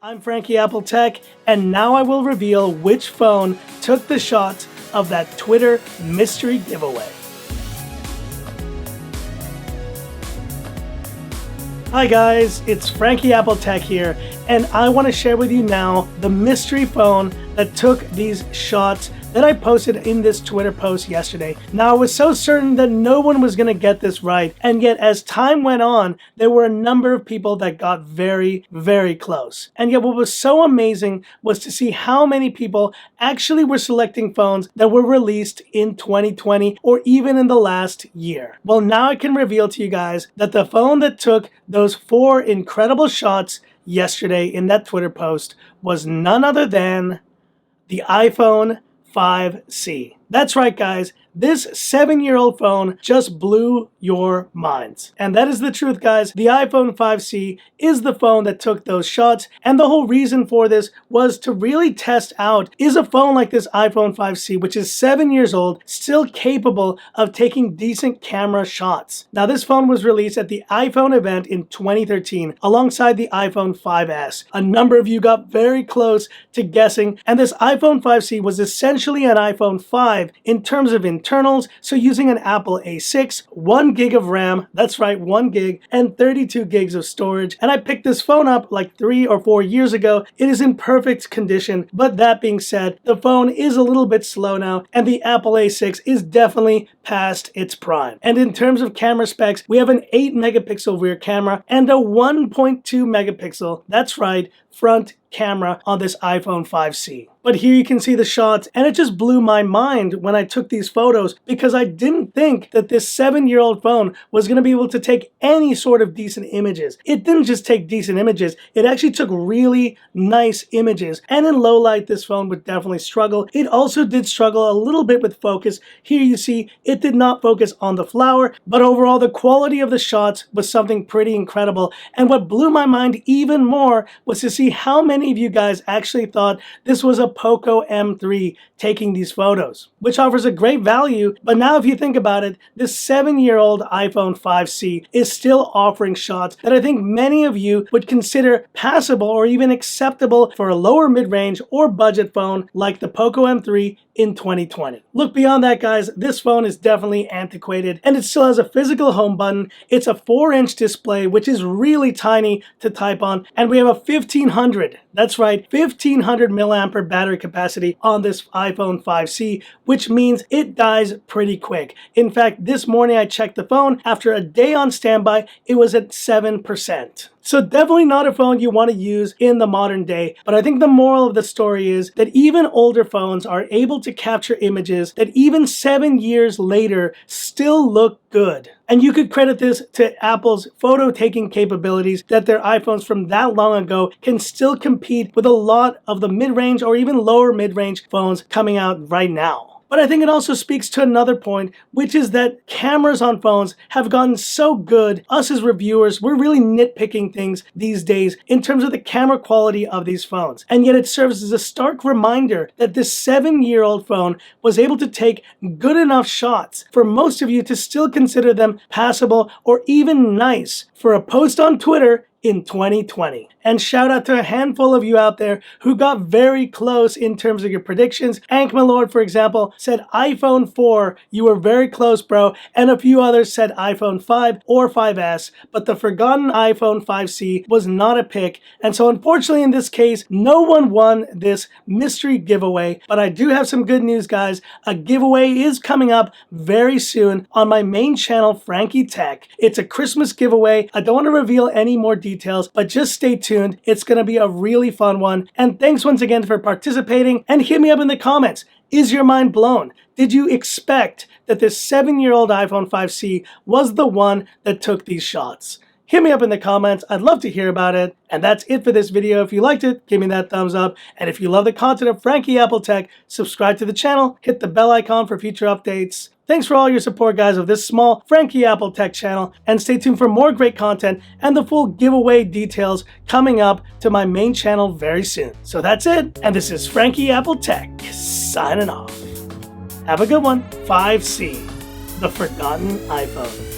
I'm Frankie Apple Tech, and now I will reveal which phone took the shot of that Twitter mystery giveaway. Hi guys, it's Frankie Apple Tech here, and I want to share with you now the mystery phone that took these shots that I posted in this Twitter post yesterday. Now, I was so certain that no one was going to get this right, and yet as time went on, there were a number of people that got very, very close. And yet what was so amazing was to see how many people actually were selecting phones that were released in 2020 or even in the last year. Well, now I can reveal to you guys that the phone that took those 4 incredible shots yesterday in that Twitter post was none other than the iPhone 5C. That's right, guys. This 7-year-old phone just blew your minds. And that is the truth, guys. The iPhone 5C is the phone that took those shots. And the whole reason for this was to really test out, is a phone like this iPhone 5C, which is 7 years old, still capable of taking decent camera shots? Now, this phone was released at the iPhone event in 2013 alongside the iPhone 5S. A number of you got very close to guessing, and this iPhone 5C was essentially an iPhone 5 in terms of internals, so using an Apple A6, 1 gig of RAM, that's right, 1 gig, and 32 gigs of storage. And I picked this phone up like 3 or 4 years ago. It is in perfect condition, but that being said, the phone is a little bit slow now, and the Apple A6 is definitely past its prime. And in terms of camera specs, we have an 8 megapixel rear camera and a 1.2 megapixel, that's right, front camera on this iPhone 5C. But here you can see the shots, and it just blew my mind when I took these photos because I didn't think that this 7-year-old phone was going to be able to take any sort of decent images. It didn't just take decent images, it actually took really nice images. And in low light, this phone would definitely struggle. It also did struggle a little bit with focus. Here you see it did not focus on the flower, but overall the quality of the shots was something pretty incredible. And what blew my mind even more was to see how many of you guys actually thought this was a Poco M3 taking these photos, which offers a great value. But now if you think about it, this 7-year-old iPhone 5C is still offering shots that I think many of you would consider passable or even acceptable for a lower mid-range or budget phone like the Poco M3 in 2020. Look beyond that, guys, this phone is definitely antiquated, and it still has a physical home button. It's a 4-inch display, which is really tiny to type on, and we have a 1500, that's right, 1500 milliampere battery capacity on this iPhone 5C, which means it dies pretty quick. In fact, this morning I checked the phone. After a day on standby, it was at 7%. So definitely not a phone you want to use in the modern day, but I think the moral of the story is that even older phones are able to capture images that even 7 years later still look good. And you could credit this to Apple's photo taking capabilities, that their iPhones from that long ago can still compete with a lot of the mid-range or even lower mid-range phones coming out right now. But I think it also speaks to another point, which is that cameras on phones have gotten so good. Us as reviewers, we're really nitpicking things these days in terms of the camera quality of these phones. And yet it serves as a stark reminder that this 7-year-old phone was able to take good enough shots for most of you to still consider them passable or even nice for a post on Twitter in 2020. And shout out to a handful of you out there who got very close in terms of your predictions. Ank Malord, for example, said iPhone 4. You were very close, bro. And a few others said iPhone 5 or 5S, but the forgotten iPhone 5C was not a pick. And so unfortunately in this case, no one won this mystery giveaway. But I do have some good news, guys. A giveaway is coming up very soon on my main channel, Frankie Tech. It's a Christmas giveaway. I don't want to reveal any more details, but just stay tuned. It's going to be a really fun one. And thanks once again for participating, and hit me up in the comments. Is your mind blown? Did you expect that this 7-year-old iPhone 5C was the one that took these shots? Hit me up in the comments. I'd love to hear about it. And that's it for this video. If you liked it, give me that thumbs up. And if you love the content of Frankie Apple Tech, subscribe to the channel, hit the bell icon for future updates. Thanks for all your support, guys, of this small Frankie Apple Tech channel, and stay tuned for more great content and the full giveaway details coming up to my main channel very soon. So that's it, and this is Frankie Apple Tech signing off. Have a good one. 5C, the forgotten iPhone.